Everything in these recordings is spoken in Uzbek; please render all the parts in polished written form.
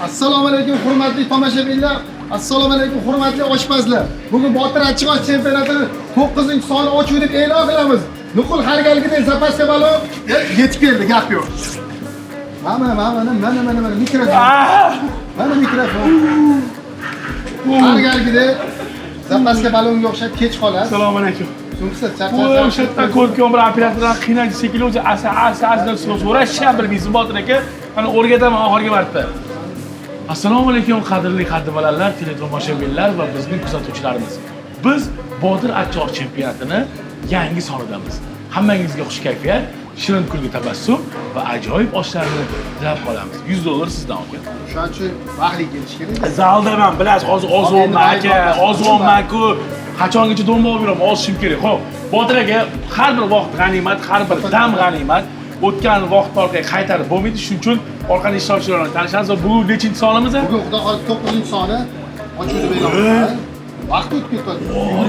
Assalomu alaykum hurmatli tomoshabinlar. Assalomu alaykum hurmatli oshpazlar. Bugun Botir Achchiq chempionatini 9-soni ochuv deb e'lon qilamiz. Nuqul hargaligidek zapaska balon yetib keldi, gap yo'q. Mana mikrofon. Mana mikrofon. Hargaligidek zapaska balonga o'xshab kech qoladi. Assalomu alaykum. Sumsiz Bu o'sha ko'rkam bir operatordan qiynalib sekin o'zi asa so'rash ham bilmaysiz Botir aka. Mana o'rgataman oxirgi marta. Assalomu alaykum qadrli qadrdonlar, teletomoshabinlar va bizning kuzatuvchilarimiz. Biz Botir Achchiq chempionatini yangi sonidamiz. Hammangizga xush kayfiyat, shirin kulgi tabassum va ajoyib oshlarni tilab qolamiz. $100 sizdan aka. Shuning uchun vaqtli kelish kerak. Zaldaman, bilasiz, hozir ozmonman aka, ozmonman-ku. Qachongacha do'mba olib yuraman, ozishim kerak. Xo'p, Botir aka, har bir vaqt g'animat, har bir dam g'animat. O'tgan vaqt orqaga qaytarib bo'lmaydi. Shuning uchun orqali ishtirokchilarni tanishamiz va bu nechinchi sonimiz? Bugun xudo xohlasa 9-soni ochuv deb e'lon qildi. Vaqt o'tib ketdi.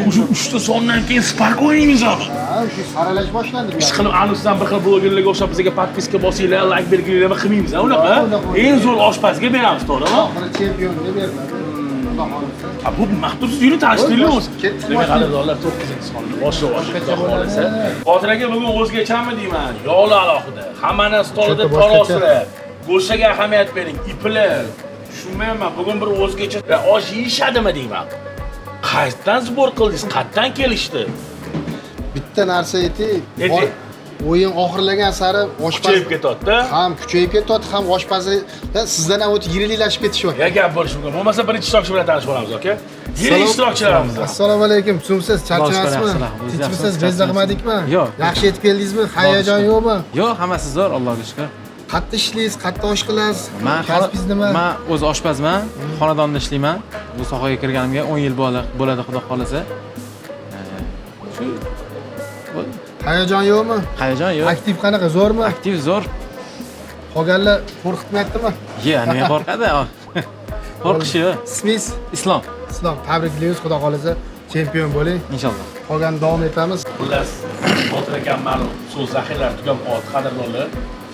O'sha 3 ta sondan keyin Spark o'ynaymiz abi. Ha, o'sha saralash boshlandi. Ish qilib, anusdan bir xil blogerlarga o'xshab bizga podpiska bosinglar, like belgilanglar va qilmaymiz. Unaqa. Eng zo'r oshpazga beramiz, to'g'rimi? Oxiri chempionga beriladi. Xudo xohlasa. Bu maqtubsiz yuni tanishtirdik o'zi. Ketdik. Qadrdonlar 9-sonni boshlab xudo xohlasa. Botir aka bugun o'zgachami deyman? Yog'li alohida. Hammani stolida torosirab, go'shaga ahamiyat bering, iplar. Tushunmayman, bugun bir o'zgacha osh yeyishadimi deyman. Qayerdan zbor qildingiz? Qayerdan kelishdi? Bitta narsa ayting. Ayting. O'yin oxirlagan sari oshpaz Kuchayib ketyapti. ham kuchayib ketyapti, ham oshpazlar sizdan ham o'tib yiriklashib ketishyapti. Ya gap bo'lishi mumkin. Bo'lmasa birinchi ishtirokchi bilan tanishib olamiz, aka. Yirik ishtirokchilarimiz. Assalomu alaykum. Sumsiz, charchamasizmi? Tinchmisiz, bezda qilmadikmi? Yo'q. Yaxshi yetib keldingizmi? Hayajon yo'qmi? Yo'q, hammasi zo'r, Allohga shukr. Qayerda ishlaysiz? Qayerda osh qilasiz? Men Kasbingiz nima? Men o'zi oshpazman, xonadonda ishlayman. Bu sohaga kirganimga 10 yil bo'ladi, xudo xolasa. Shu Hayajon yo'qmi? hayajon yo'q. Aktiv qanaqa? Zo'rmi? Aktiv zo'r. Qolganlar qo'rqitmayaptimi? Ya, nima qo'rqadi? Qo'rqish yo'q. Ismingiz? Islom, Islom, tabriklaymiz. Xudo xolasa chempion bo'ling. inshaalloh. Qolgan davom etamiz. Xullas, Botir akam ma'lum, so'z zaxiralari tugab qoldi, qadrdonlar.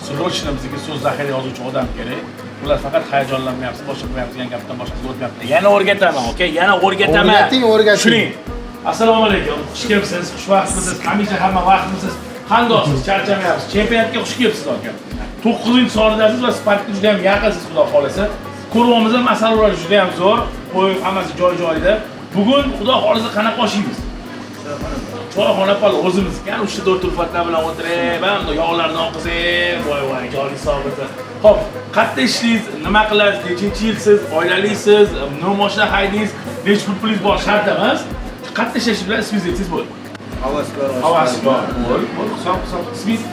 Srochno bizga so'z zaxira yozuvchi odam kerak. Ular faqat hayajonlanmayapsiz, boshqa qilmayapsiz, degan gapdan boshqa o'tmayapti. Yana o'rgataman, aka, yana o'rgataman. O'rgating. Shuning. Assalomu alaykum. Xush kelibsiz, xushvaqtmisiz, hamisha hamma vaqtmisiz. Qandoqsiz, charchamayapsiz. Chempionatga xush kelibsiz, aka. 9-sonidasiz va Sparkga juda ham yaqinsiz, xudo xolasa. Ko'ruvimizda masalalar juda ham zo'r, qo'yib hammasi joy-joyida. Bugun xudo xolasa qanaqa oshiymiz? Choyxona pal o'zimizga, o'sha do'turfatlar bilan o'tirib, hamda yog'larni oqizib, voy, joli sobita. Xo'p, qayerda ishlaysiz, nima qilasiz, nechinchi yilsiz, oilalisiz, nima mashina haydingiz, necha pulingiz bor shart emas. Qayerda ishlash bilan ismingizni aytsangiz bo'ladi. Havaskor. Bo'l, hisob. Ismingiz?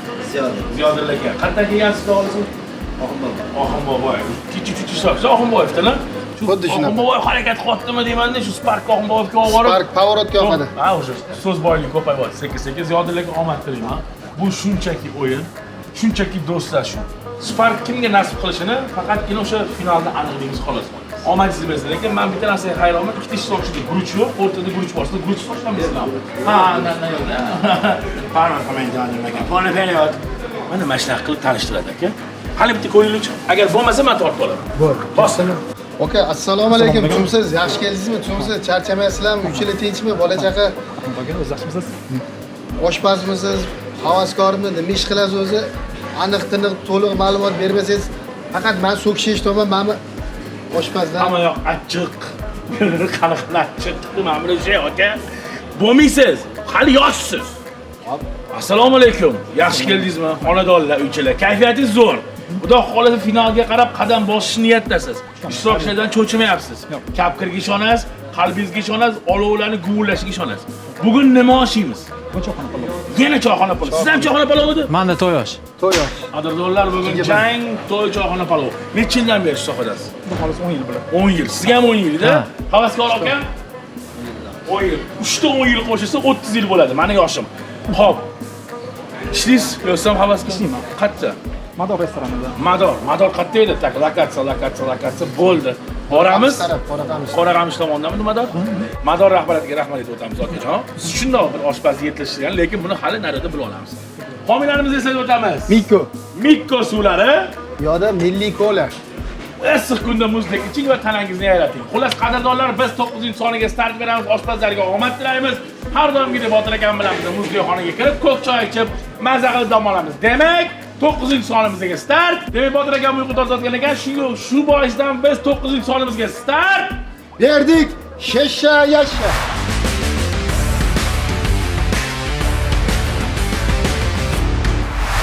Ziyodir aka. Qayerdan kelgansiz, xudo xolasa? Oxunboboy. Kichik ishtirokchi Oxunboyevdan. Xuddi shunaqa. Oxunboboy harakat qilyaptimi deyman-da, shu Spark Oxunboyevga olib borib. Spark pоворotga yoqadi. Ha, o'sha so'z boyligi ko'payyapti. Sekin-sekin Ziyodirlarga omad tilayman. Bu shunchaki o'yin, shunchaki do'stlashuv. Spark kimga nasib qilishini faqatgina o'sha finalda aniqlaymiz xolos. Omadingizni bersin. Lekin men bitta narsaga hayronman, ikkita ishtirokchida guruch yo'q, o'rtada guruch bor. Siz guruch so'rashmaysizlarmi? Ha, yo'q. Parman komentarni nima? Buni berayot. Mana mana shunaqa qilib tanishtiradi aka. Hali bitta ko'ringchi. Agar bo'lmasa men tortib olaman. Bosdim. Oka, assalomu alaykum. Tumsiz, yaxshi keldingizmi? Tumsiz, charchamaysizlarmi? 3 yil tinchmi? Bola chaqa. O'zi yaxshimisiz? Oshpazmisiz? Havaskormi? Nima ish qilasiz o'zi? Aniq-tiniq to'liq ma'lumot bermasangiz, faqat men so'kish eshitaman, meni oshpazlar. Hamma yoq achchiq. Qanaqa achchiq mana bu şey aka. Bo'lmaysiz. Hali yoshsiz. Assalomu alaykum. Yaxshi keldingizmi? Xonadonlar, uychilar. Kayfiyatingiz zo'r. Xudo xolasa finalga qarab qadam bosish niyatdasiz. Ishtirokchilardan cho'chimayapsiz. Kapkirga ishonasiz, qalbingizga ishonasiz, olovlarni guvullashiga ishonasiz. Bugun nima oshiymiz? Choyxona palov. Yana choyxona palov. Siz ham choyxona palov edi? Menda to'y osh. To'y osh. Qadrdonlar, bugun jang, to'y, choyxona palov. Necha yildan beri shu sohadasiz? Xudo xolasa 10 yil bilan. 10 yil. Sizga ham 10 yil-da? Havaskor aka? 10 yil. 3 ta 10 yil qo'shilsa 30 yil bo'ladi. Meni yoshim. Xo'p. Ishlaysiz, yo'qsam havaskor ishlayman. Qayerda? Mador restoranida. Mador qayerda edi? Tak, lokatsiya bo'ldi. Boramiz. Qoraqamish tomondanmi Mador? Mador rahbariyatiga rahmat aytib o'tamiz okajon. Siz shundoq bir oshpazni yetlashtirgan, lekin buni hali narida bila olamiz. Homiylarimizni eslatib o'tamiz. Mikko. Mikko suvlari. Yoda milliy kola. issiq kunda muzdek iching va tanangizni yayrating. Xullas, qadrdonlar, biz 9-soniga start beramiz. Oshpazlarga omad tilaymiz. Har doimgidek Botir akam bilan biz muzli xonaga kirib, ko'k choy ichib, maza qilib dam olamiz. Demak, 9-sonimizga start. Demak, Botir akam uyqu tortayotgan ekan, shu boisdan biz 9-sonimizga start berdik. Shesha yasha.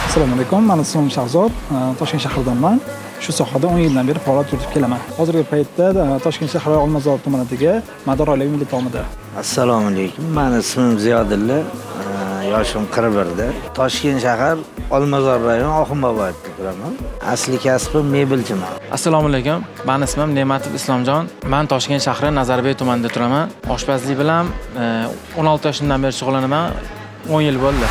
Assalomu alaykum. Men ismim Shahzod, Toshkent shahridanman. Shu sohada 10 yildan beri faoliyat yuritib kelaman. Hozirgi paytda Toshkent shahri Olmazor tumanidagi Mador oilaviy milliy tomida. Assalomu alaykum. Men ismim Ziyodilla, yoshim 41 da. Toshkent shahar Olmazor rayoni Oxunboboyevda turaman. Asli kasbim mebelchiman. Assalomu alaykum. Men ismim Ne'matov Islomjon. Men Toshkent shahri Nazarbek tumanida turaman. Oshpazlik bilan 16 yoshimdan beri shug'ullanaman. 10 yil bo'ldi.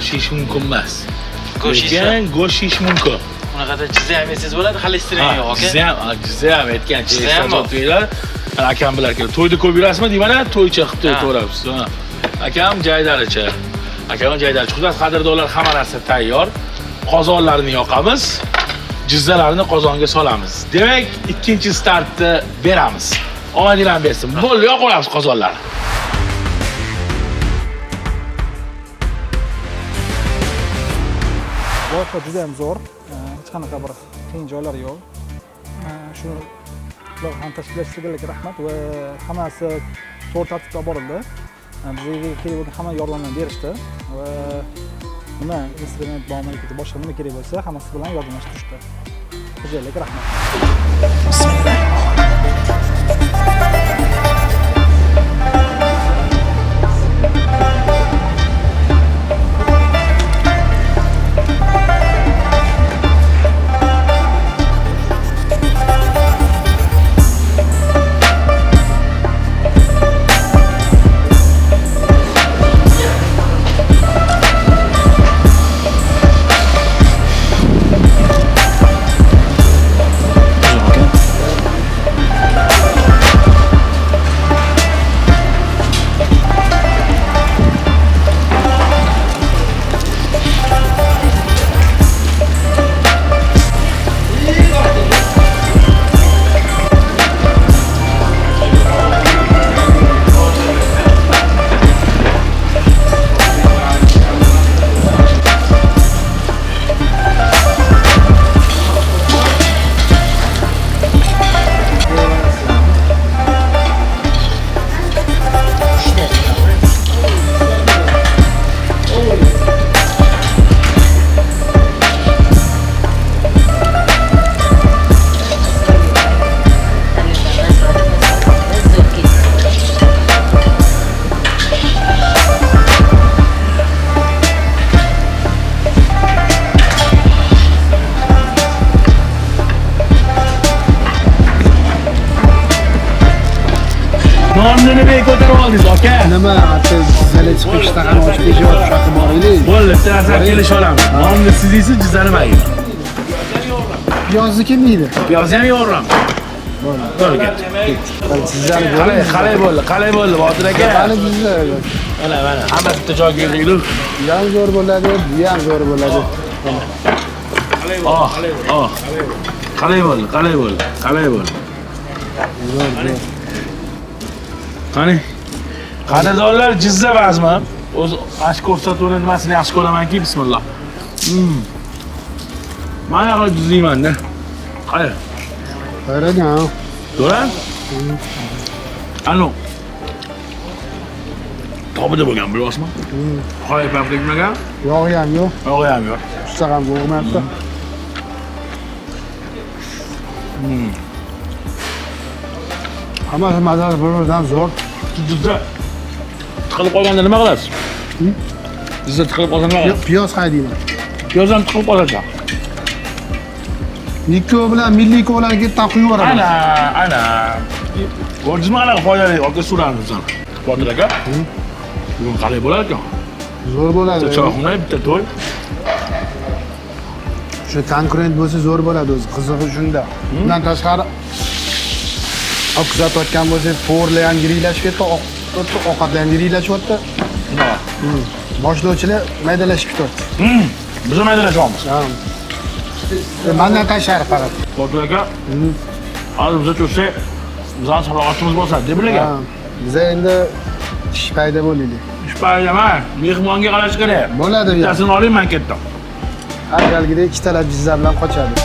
osh yeyish mumkin emas. Go'sht Lekin go'sht yeyish mumkin. Unaqada jizza ham yesangiz bo'ladi, xolesterin yo'q, aka. Jizza ham aytgancha, akam bilan kelib to'yda ko'p yurasizmi deyman-a, to'ycha qilib to'ramiz. Akam jaydaricha. Akam jaydaricha. Xudo qadrdonlar hamma narsa tayyor. Qozonlarni yoqamiz. Jizzalarni qozonga solamiz. Demak, ikkinchi startni beramiz. Omadinglar bersin. Bo'ldi, yoqamiz qozonlarni. Loyiha juda ham zo'r. Hech qanaqa bir qiyin joylari yo'q. Shu loyihani tashkillashtirganlarga rahmat va hammasi to'g'ri tartibda borildi. Bizga kerak bo'lgan hamma yordamni berishdi va nima instrument bormi yoki boshqa nima kerak bo'lsa hammasi bilan yordamlashtirishdi. Xo'jalikka rahmat. Nonni nimaga ko'tarib oldingiz, aka? Nima, hatto sizlarga chiqib ishtahani ochib yeyishib shunaqa boraylik. Bo'ldi, bitta narsa kelisha olamiz. Nonni siz yeysiz, jizzani men yeyman. Piyozni kim yeydi? Piyozni ham yo'raman. Bo'ldi, ketdi. Sizlarni Qalay bo'ldi, Botir aka? Qani bizlar. Mana, hammasi bitta joyga keldik-ku. Bu ham zo'r bo'ladi, bu ham zo'r bo'ladi. Qalay bo'ldi. Qani? Qadrdonlar Jizza vazmi. O'zi ash ko'rsatuvni nimasini yaxshi ko'ramanki, bismillah. Mana qilib jizzaymanda. Qani? Qaragan. Ko'ran? Anu. Tobida bo'lgan, bilasizmi? Qo'y paprikaga. Yog'i ham yo'q, Yog'i ham yo'q. usta ham bo'lmayapti. Hammasi mazasi bir-biridan zo'r. Jizza tiqilib qolganda nima qilasiz? Jizza tiqilib qolsa nima qilasiz? Piyoz haydayman. Piyoz ham tiqilib qoladi. Nikko bilan milliy ko'lan ketdan quyib yuboraman. Ana. Ko'rdingizmi ana foydali aka suramiz bizlar. Botir aka. Bugun qalay bo'lar ekan? Zo'r bo'ladi. Cho'xna bitta to'y. Shu konkurent bo'lsa zo'r bo'ladi o'zi. Qizig'i shunda. Bundan tashqari kuzatayotgan bo'lsangiz, to'g'rilar ham yiriklashib ketdi, ovqatlar ham yiringlashyapti. Boshlovchilar maydalashib ketyapti. Biz ham maydalashyapmiz. Mendan tashqari faqat. Botir aka. Hozir biz cho'ksak, bizning salohiyatimiz bo'lsa, deb bilagan. Biz endi ish payda bo'laylik. Ish payda emas, mehmonga qarash kerak. Bo'ladi bu. Bittasini oling, men ketdim. Har galgidek ikkitalar jizza bilan qochadi.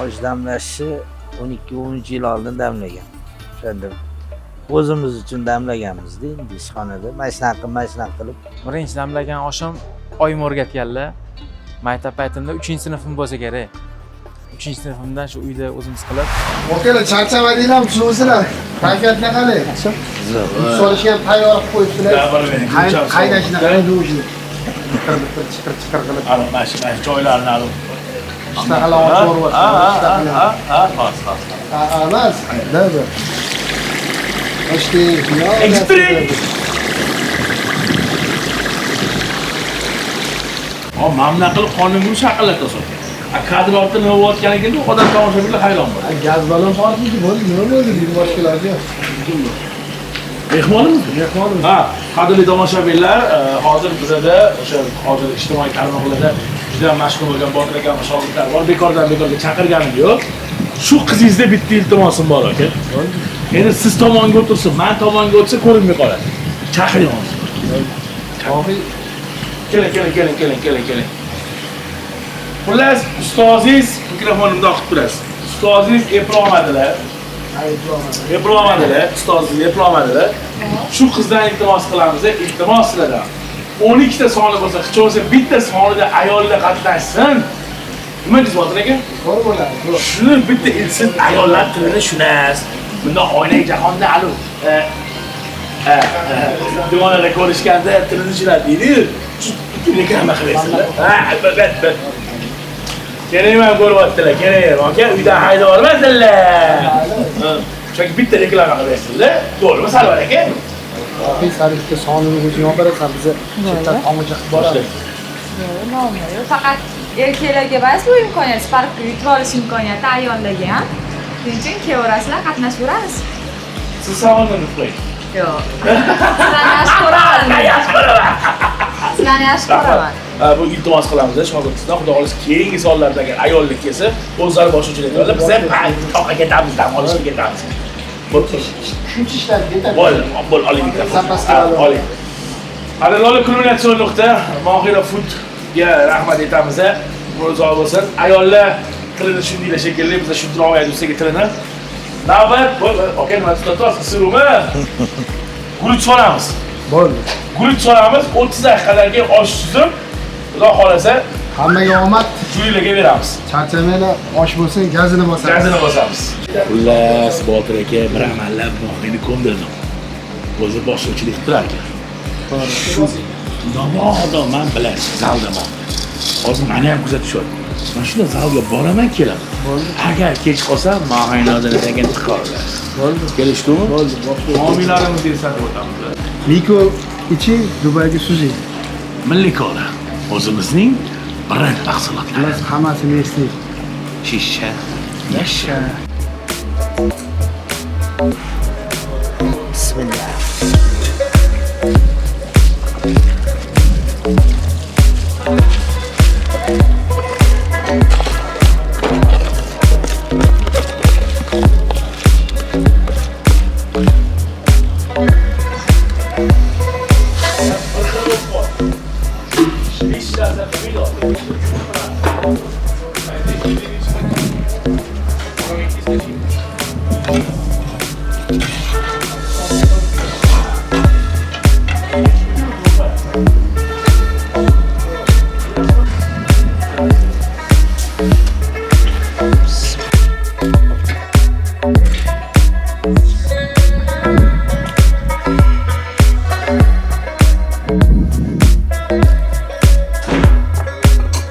Osh damlashi 12-13 yil oldin damlagan. O'shanda o'zimiz uchun damlaganmiz-da, endi ishxonada mashinaq qilib. Birinchi damlagan oshim oyim o'rgatganlar. Maktab paytimda 3-sinfim bo'lsa kerak. 3-sinfimdan shu uyda o'zimiz qilib. Okalar charchamadinglarmi? Tushunasizlar. Kayfiyatlar qalay? Solishga ham tayyor qilib qo'yibsizlar. Qaynashni qarang o'shini. Chiqir qilib. Ana mana joylarni olib. Ishtahalar ochib emas. Davr. Toshkent. Ekstrik. Mana bunaqa qilib qonun burish aqllatasan. Kadr ortida nima bo'layotganiga odam tomoshabinlar hayron bo'ladi. Gaz balon portligi bo'ldi, nima bo'ldi deydi boshqalarga. Mehmonimiz? Mehmonimiz. Ha, qadrli tomoshabinlar, hozir bizada o'sha hozir ijtimoiy tarmoqlarda juda mashhur bo'lgan Botir aka shogirdlar bor. Bekordan bekorga chaqirganim yo'q. Shu qizingizda bitta iltimosim bor aka. Endi siz tomonga o'tirsin, men tomonga o'tsa ko'rinmay qoladi. Chaqiring hozir. Keling. Xullas, ustozingiz mikrofonimda o'qib turasiz. Ustozingiz eplolmadilar. Ustozingiz eplolmadilar. Shu qizdan iltimos qilamiz, iltimos sizlardan. 12 ta soni bo'lsa, hech bo'lmasa bitta sonida ayollar qatnashsin. Nima deysiz Botir aka? To'g'ri bo'ladi. Shuni bitta siz ayollar tilini tushunasiz. Bunda oynai jahonda alu dugonada ko'rishganda tilini tushunadi deydi. Shu reklama qilasizlar. Ha, albatta. Keling ham ko'ryaptilar, keling. Aka, uydan haydab olmasinlar. Chunki bitta reklama qilasizlar. To'g'rimi, Sarvar aka? Oxir sarikda sonini o'zing olib berasan, bizni chetdan tomosha qilib boramiz. Yo'q, faqat erkaklarga emas bu imkoniyat, Spark'ga yutib olish imkoniyati ayollarga ham. Shuning uchun kelaverasizlar, qatnashveramiz. Siz savolni qo'ying. Yo'q. Sizlarni yaxshi ko'raman. Sizlarni yaxshi ko'raman. Bu iltimos qilamiz shogirdingizdan, xudo xohlasa keyingi sonlarda agar ayollik kelsa, o'zlari boshlovchilik qiladilar. Biz ham toqqa ketamiz, dam olishga ketamiz. Shuncha ishlar ketadi. Bo'l, oling mikrofon. Oling. Qadrli kulminatsion nuqta Mohira Foodga rahmat aytamiz. Ro'zg'or bo'lsin. Ayollar tilini shundaylar shekilli, biz shunday aytsak tilini. Navbat, aka nima tutasiz? Sirumi? Guruch solamiz. Bo'ldi. Guruch solamiz, 30 daqiqadan keyin osh suzib, xudo xolasa Hammaga omad. Juylarga beramiz. Charchamanglar, osh bo'lsin, gazini bosamiz. Gazini bosamiz. Xullas, Botir aka bir amallab Mohirni ko'ndirdim. O'zi boshlovchilik qilar ekan. Shu namodo men bilan zaldaman. Hozir meni ham kuzatishyapti. Men shunda zalga boraman kelaman. Agar kech qolsam, Mohirni degan chiqarlar. Bo'ldi. Kelishdimi? Bo'ldi. Homiylarimizni eslatib o'tamiz. Miko iching, Dubayga suzing. Milliy kola. O'zimizning brend mahsulotlari. Biz hammasini eslaylik. Shisha, yasha. Bismillah.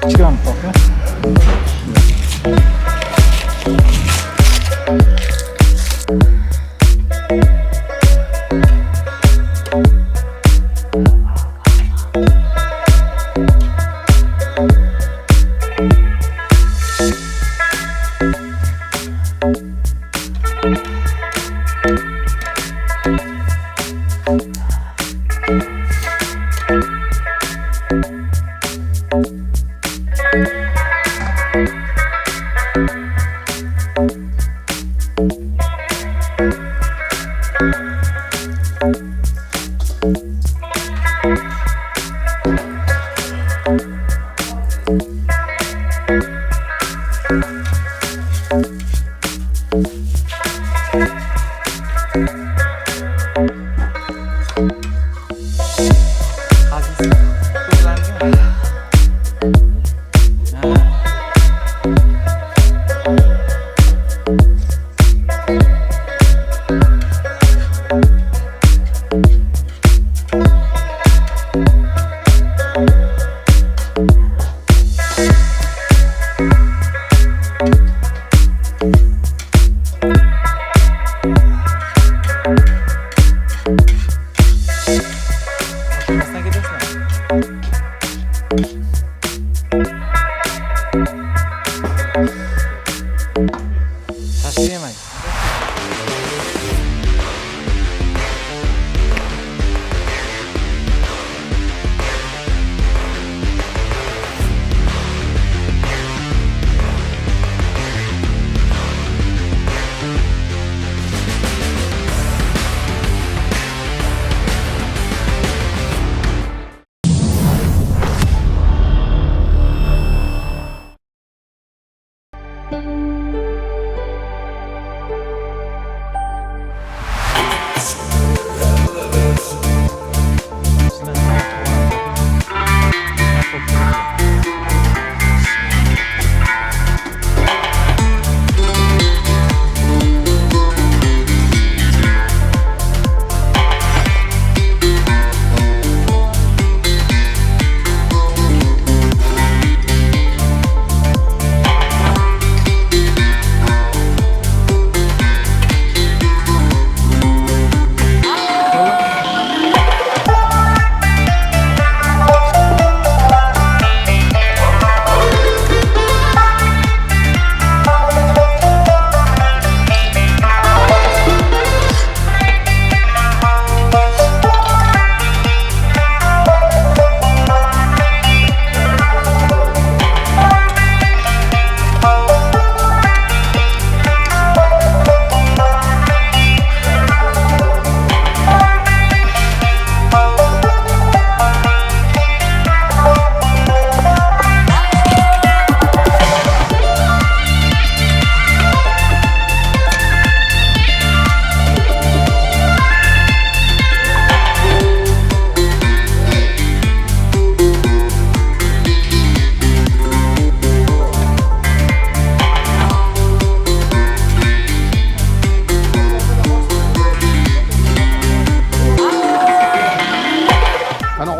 Chiqamiz aka.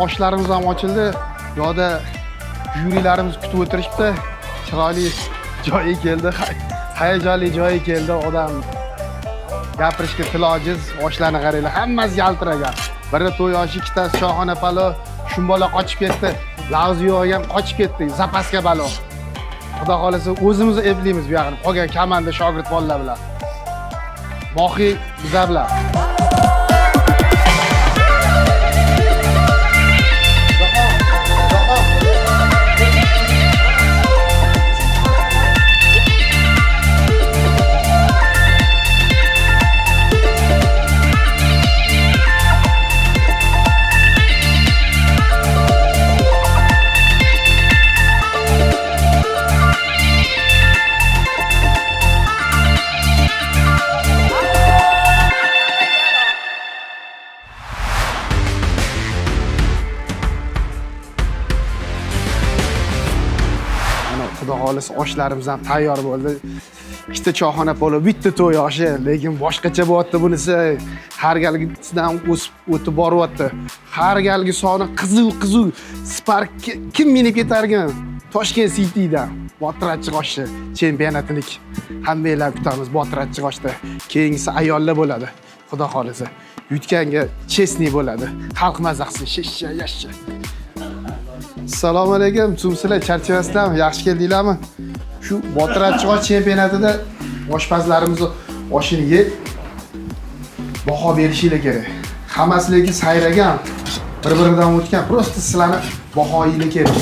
oshlarimiz ham ochildi. Yo'da jyurilarimiz kutib o'tirishibdi. Chiroyli joyi keldi. Hayajonli joyi keldi. Odam gapirishga tili ojiz. Oshlarni qaranglar, hammasi yaltiragan. Biri to'y oshi, ikkitasi shohona palov. Shumbola qochib ketdi. Lag'zi yo'q ham qochib ketdi. Zapaska palov. Xudo xolasa o'zimiz eplaymiz bu yoqni. Qolgan komanda shogird bolalar bilan. Mohi bizlar bilan. Xudo xolisa oshlarimiz ham tayyor bo'ldi. Ikkita choyxona palov, bitta to'y oshi, lekin boshqacha bo'lyapti bunisi. Har galgisidan o'tib boryapti. Har galgi soni qiziq. Spark kim minib ketargan? Toshkent City'dan Botir Achchiq oshi chempionatinik. Hammanglar kutamiz Botir Achchiq oshda. Keyingisi ayollar bo'ladi. Xudo xolisa. Yutganga chesni bo'ladi. Xalq mazza qilsin, shishcha, yashcha. Assalomu alaykum, sizlar charchamasizlarmi? Yaxshi keldinglarmi? Shu Botir Achchiq osh chempionatida oshpazlarimiz oshini yeb baho berishinglar kerak. Hammasi lekin sayragan, bir-biridan o'tgan, prosta sizlarni bahoyinglar kerak.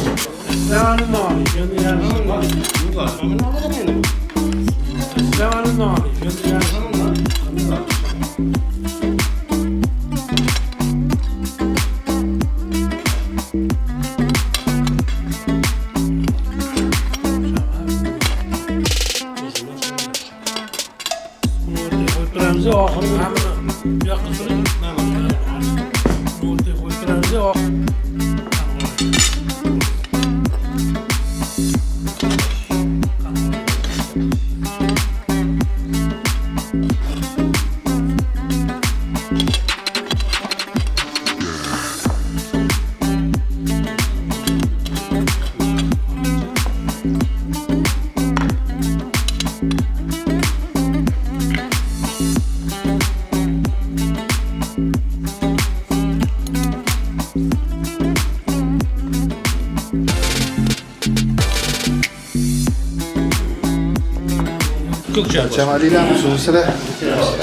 Chamadiylar, sizlar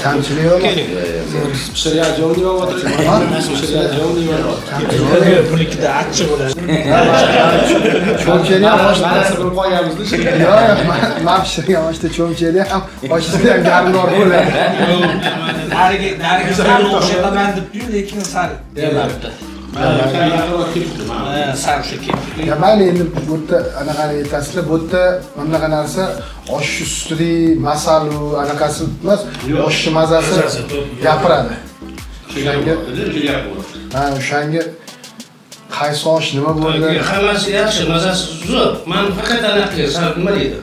kamchilik yo'qmi? Pishirgan bunikida achchiq bo'ladi. Cho'mchani ham Narsa qilib qo'yamiz-da. yo'q, men pishirgan oshda cho'mchani ham oshda ham garnor bo'ladi. Nariga sal o'xshataman deb-ku, lekin sal demabdi. Sarshi ketdi. Ya mayli endi bu yerda anaqani aytasizlar, bu yerda anaqa narsa osh ustida masalu anaqasi emas, osh mazasi gapiradi. O'shanga qaysi osh nima bo'ldi? Hammasi yaxshi, mazasi zo'r. Men faqat anaqa sal nima deydi?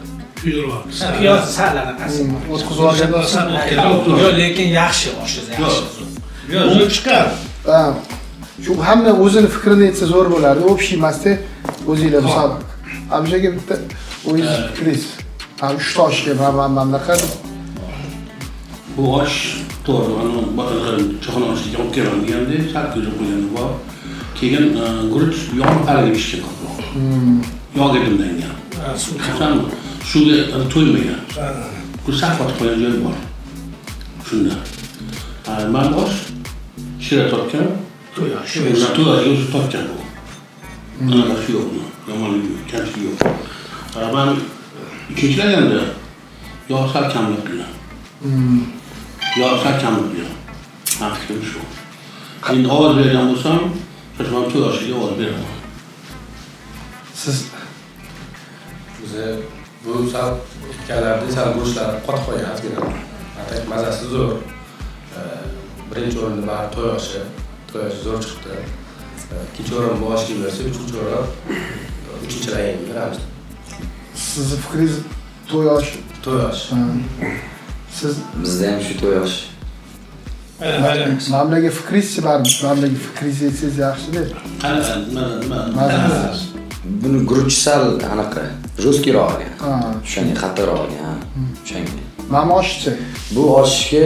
Piyoz sal anaqasi. O'tkazib olgan. Yo'q, lekin yaxshi osh, yaxshi. Yo'q, zo'r chiqar. Shu hamma o'zini fikrini aytsa zo'r bo'lardi. Общий emasda o'zinglar misol. Abjaga bitta o'zingiz fikringiz. 3 ta oshga mamlaqa. Bu osh to'g'ri, mana botilgan cho'xon oshiga olib kelgan deganda, sal ko'rib qo'ygan bor. Keyin guruch yog' aralab pishgan ko'proq. Yog'ga dimlangan. Suvga to'ymagan. Bu safot qo'ygan joy bor. Shunda. Men osh shira topgan. To'y o'zi topgan bu. Shu yo'q. Yomonlik kamchilik yo'q. Men ikkinchilaganda yog' sal kamlik bilan. Yog' sal kamlik bilan. Fikrim shu. Endi ovoz bergan bo'lsam, shoshmam to'y oshiga ovoz beraman. Siz bu sal ikkalarni sal go'shtlar qotib qolgan ozgina. Atak mazasi zo'r. Birinchi o'rinda bari to'y oshi zo'r chiqdi. Ikkinchi o'rin bu oshga bersa, uchinchi o'rin uchinchi rayonga beramiz. Sizni fikringiz to'y osh. To'y osh. Siz bizda ham shu to'y osh. Mamlaga fikringiz-chi, mamlaga fikringiz aytsangiz yaxshi-da. Mazasi. Buni guruch sal anaqa jo'skiroq ekan. Ha, O'shanga qattiqroq ekan. O'shanga. mana oshchi. Bu oshga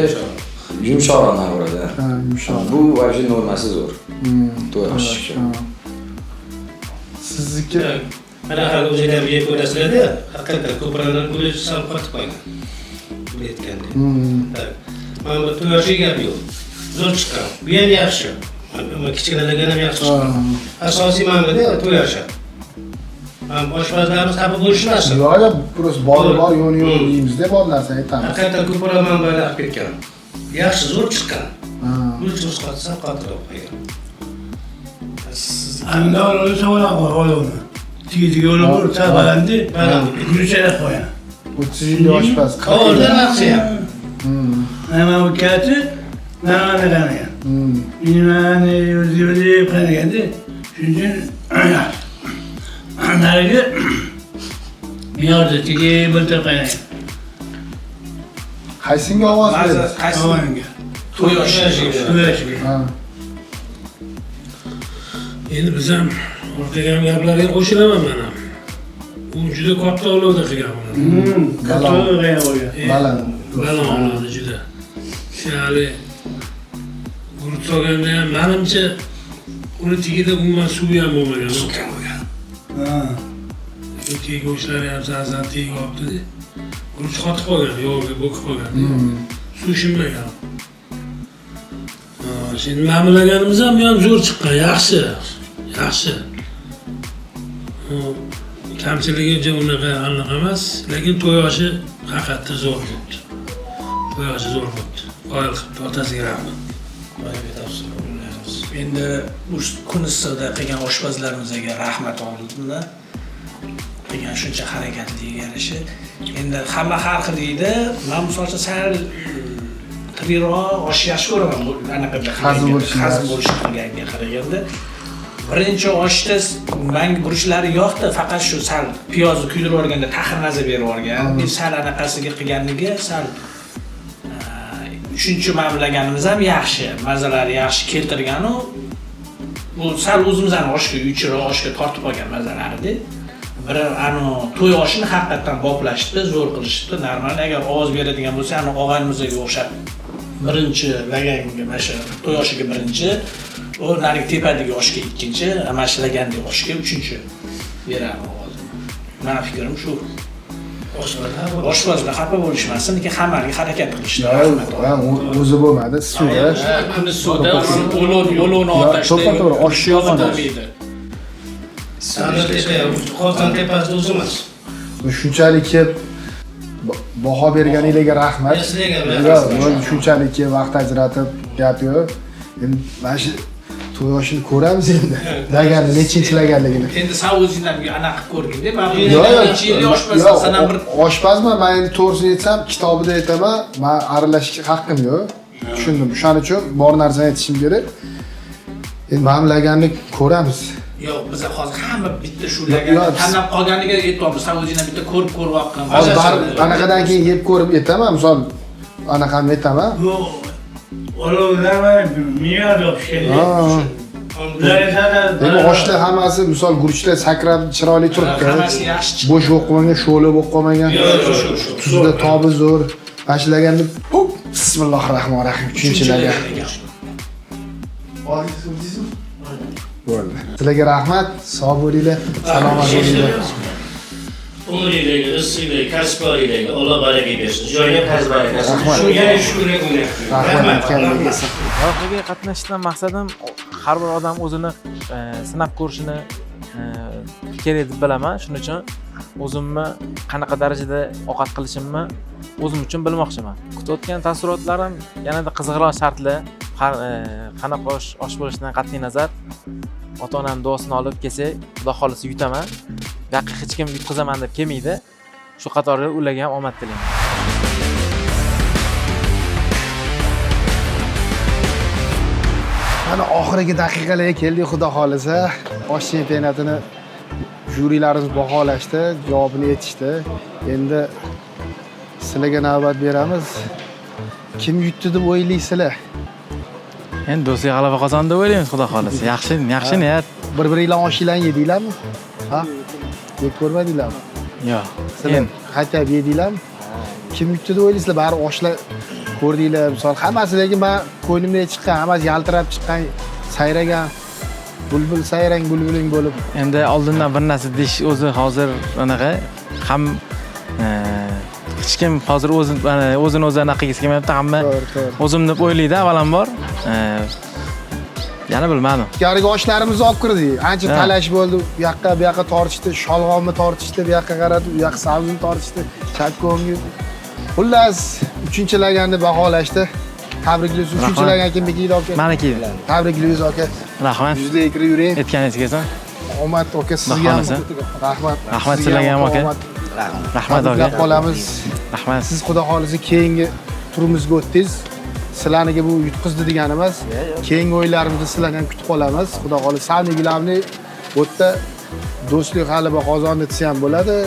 yumshoqroq bo'ladi. Ha, yumshoq. Bu вообще normasi zo'r. To'y oshga. Sizniki Mana hali o'zinglar yeb ko'rasizlar-da, haqiqatan ko'pirlarni guruch sal qotib qolgan. Bu aytgandek. Mana bu to'y oshiga gap yo'q. Zo'r chiqqan. Bu ham yaxshi. Ammo kichkinalarga ham yaxshi chiqqan. Asosiy ma'noda to'y oshi. Oshpazlarimiz xafa bo'lishmasin. yo'q, burus bor yo'q deymiz-da, bor narsa aytamiz. Haqiqatan ko'proq manbalar olib ketgan. Yaxshi zo'r chiqqan. Guruchimiz qotsa qotib qo'ygan. Andan sonra oğlum. Tigi yolu vur, tabandı. Bana gülüşerek koyan. 30 yillik oshpaz. Oradan aksiya. Hemen bu kağıtı bana ne kanıyor. Benim yüzü kanıyordu. Çünkü nerede bir yerde tigi bulta kanıyor. Qaysinga ovoz berdi? Qaysinga? To'y oshi. To'y oshi. Endi biz ham o'rtagan gaplarga qo'shilaman men ham. U juda katta olovda qilgan buni. Katta olovda qo'ygan. Baland olovda juda. Hali guruch solganda ham menimcha uni tagida umuman suvi ham bo'lmagan. Ikki go'shtlari ham sazan tegib olibdi. Guruch qotib qolgan, yog'ga bo'kib qolgan. Suv shimmagan. Şimdi ma'mulaganimiz ham bu ham zo'r chiqqan, yaxshi. Yaxshi. Kamchiligi uncha unaqa emas, lekin to'y oshi haqiqatda zo'r bo'ldi. To'y oshi zo'r bo'ldi. Qoyil qilibdi, otasiga rahmat. Endi kun issiqda qilgan oshpazlarimizga rahmat oldimda. Qilgan shuncha harakatliga yarasha. Endi hamma har xil deydi. Men masalan sal tiriroq osh yaxshi ko'raman. Anaqa hazm bo'lishni qilganiga qaraganda. Birinchi oshda menga guruchlari yoqdi, faqat shu sal piyozni kuydirib olganda taxir maza berib yuborgan. Bir sal anaqasiga qilganligi sal uchinchi ma'mulaganimiz ham yaxshi, mazalari yaxshi keltirgan u. Bu sal o'zimizning oshga uychiroq oshga tortib olgan mazalarida. Bir to'y oshini haqiqatan boplashdi, zo'r qilishdi. Normal agar ovoz beradigan bo'lsa, og'aynimizga o'xshab birinchi laganga mana shu to'y oshiga birinchi, u narigi tepadagi oshga ikkinchi, mana shu lagandagi oshga uchinchi beradi ovoz. Meni fikrim shu. Oshpazlar xafa bo'lishmasin, lekin hammaga harakat qilishdi. O'zi bo'lmadi, suvda. Kuni suvda yo'lovni otashda. To'g'ri, osh yomon. Qozon tepasida o'zimiz. Shunchalik baho berganingizga rahmat. Shunchalik vaqt ajratib gap yo'q. Endi mana shu to'y oshini ko'ramiz endi. Laganni nechinchi laganligini. Endi sen o'zingdan anaqa ko'rgin-da. Men necha yil oshpazman, sanam bir oshpazman. Men endi to'g'risini aytsam, kitobida aytaman, men aralashishga haqqim yo'q. Tushundim. Shuning uchun bor narsani aytishim kerak. Endi men laganni ko'ramiz. Yo'q, biz hozir hamma bitta shu laganni tanlab qolganiga aytamiz. Sen o'zingdan bitta ko'rib oqqan. Hozir anaqadan keyin yeb ko'rib aytaman, misol anaqani aytaman. Yo'q. Olovlar miyad pishgan. Endi oshlar hammasi misol guruchlar sakrab chiroyli turibdi. Hammasi yaxshi. Bo'sh bo'lib qolmagan, sho'la bo'lib qolmagan. Tuzda tobi zo'r. Boshlaganda bismillahirrohmanirrohim 3-lagan. Bo'ldi. Sizlarga rahmat, sog' bo'linglar, salomat bo'linglar. Umringizdagi, rizqingizdagi, kasblaringizdagi Alloh baraka bersin. Joyga kasb barakasi. Shunga shukr qilyapman. Rahmat. Loyihaga qatnashishdan maqsadim har bir odam o'zini sinab ko'rishini kerak deb bilaman. Shuning uchun o'zimni qanaqa darajada ovqat qilishimni o'zim uchun bilmoqchiman. Kutayotgan taassurotlarim yanada qiziqroq shartli, qanaqa osh bo'lishidan qat'iy nazar ota-onam duosini olib kelsak, xudo xolisa yutaman. Yo'qqa hech kim yutqizaman deb kelmaydi. Shu qatorda ularga ham omad tilayman. Mana oxirgi daqiqalarga keldik, xudo xolisa. Osh chempionatini jyurilarimiz baholashdi, javobini aytishdi. Endi sizlarga navbat beramiz. Kim yutdi deb o'ylaysizlar? Endi do'stlik g'alaba qozondi deb o'ylaymiz, xudo xolasa. Yaxshi niyat. Bir-biringlarni oshinglarni yedinglarmi? Ha? Yeb ko'rmadinglarmi? Yo'q. Sizlar qaytib yedinglarmi? Kim yutdi deb o'ylaysizlar? Bari oshlar ko'rdinglar, misol hammasi, lekin men ko'nglimdan chiqqan, hammasi yaltirab chiqqan, sayragan, bulbul sayrang bulbuling bo'lib. Endi oldindan bir narsa deyish o'zi hozir anaqa ham hech kim hozir o'zini o'zi anaqa qilgisi kelmayapti. Hamma o'zim deb o'ylaydi avvalambor. Yana bilmadim. Garga oshlarimizni olib kirdik. Ancha talash bo'ldi. Bu yoqqa tortishdi, sholg'omni tortishdi, bu yoqqa qaradi, u yoqqa sabzini tortishdi, chakko'ngni. Xullas, 3-laganni baholashdi. Tabriklaysiz. 3-lagan kimniki aka? Meniki. Tabriklaymiz aka. Rahmat. Yuzda ekri yuring. Aytganingiz kelsin. Omad aka sizga ham. Rahmat. Rahmat sizlarga ham aka. Rahmat aka. Qolamiz. Rahmat. Siz xudo xolisa keyingi turimizga o'tdingiz. Sizlarga bu yutqizdi degani emas. Keyingi o'yinlarimizni sizlarni ham kutib qolamiz. Xudo xolisa samimiy bu yerda do'stlik g'alaba qozondi desa ham bo'ladi.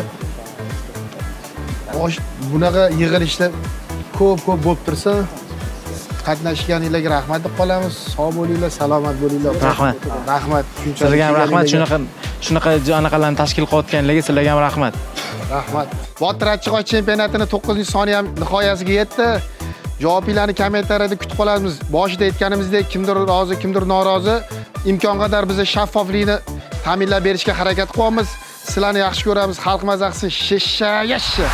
Bunaqa yig'ilishlar ko'p bo'lib tursa, qatnashganinglarga rahmat deb qolamiz. Sog' bo'linglar, salomat bo'linglar. Rahmat. Rahmat. Sizlarga ham rahmat. Shunaqa anaqalarni tashkil qilayotganlarga sizlarga ham rahmat. Rahmat. Botir Achchiqoch chempionatining 9-soni ham nihoyasiga yetdi. Javoblarni kommentariyada kutib qolamiz. Boshida aytganimizdek, kimdir rozi, kimdir norozi, imkon qadar biz shaffoflikni ta'minlab berishga harakat qilamiz. Sizlarni yaxshi ko'ramiz. Xalq maza qilsin. Shishsha yashsha.